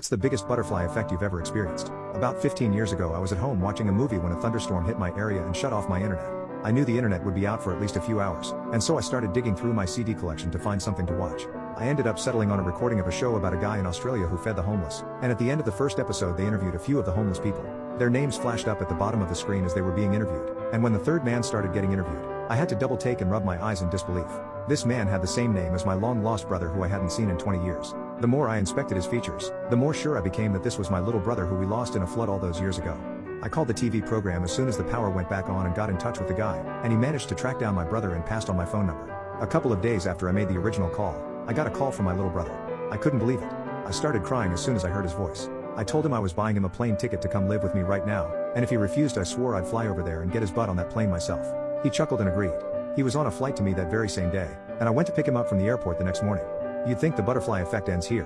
What's the biggest butterfly effect you've ever experienced? About 15 years ago I was at home watching a movie when a thunderstorm hit my area and shut off my internet. I knew the internet would be out for at least a few hours, and so I started digging through my CD collection to find something to watch. I ended up settling on a recording of a show about a guy in Australia who fed the homeless, and at the end of the first episode they interviewed a few of the homeless people. Their names flashed up at the bottom of the screen as they were being interviewed, and when the third man started getting interviewed, I had to double take and rub my eyes in disbelief. This man had the same name as my long-lost brother who I hadn't seen in 20 years. The more I inspected his features, the more sure I became that this was my little brother who we lost in a flood all those years ago. I called the TV program as soon as the power went back on and got in touch with the guy, and he managed to track down my brother and passed on my phone number. A couple of days after I made the original call, I got a call from my little brother. I couldn't believe it. I started crying as soon as I heard his voice. I told him I was buying him a plane ticket to come live with me right now, and if he refused I swore I'd fly over there and get his butt on that plane myself. He chuckled and agreed. He was on a flight to me that very same day, and I went to pick him up from the airport the next morning. You'd think the butterfly effect ends here.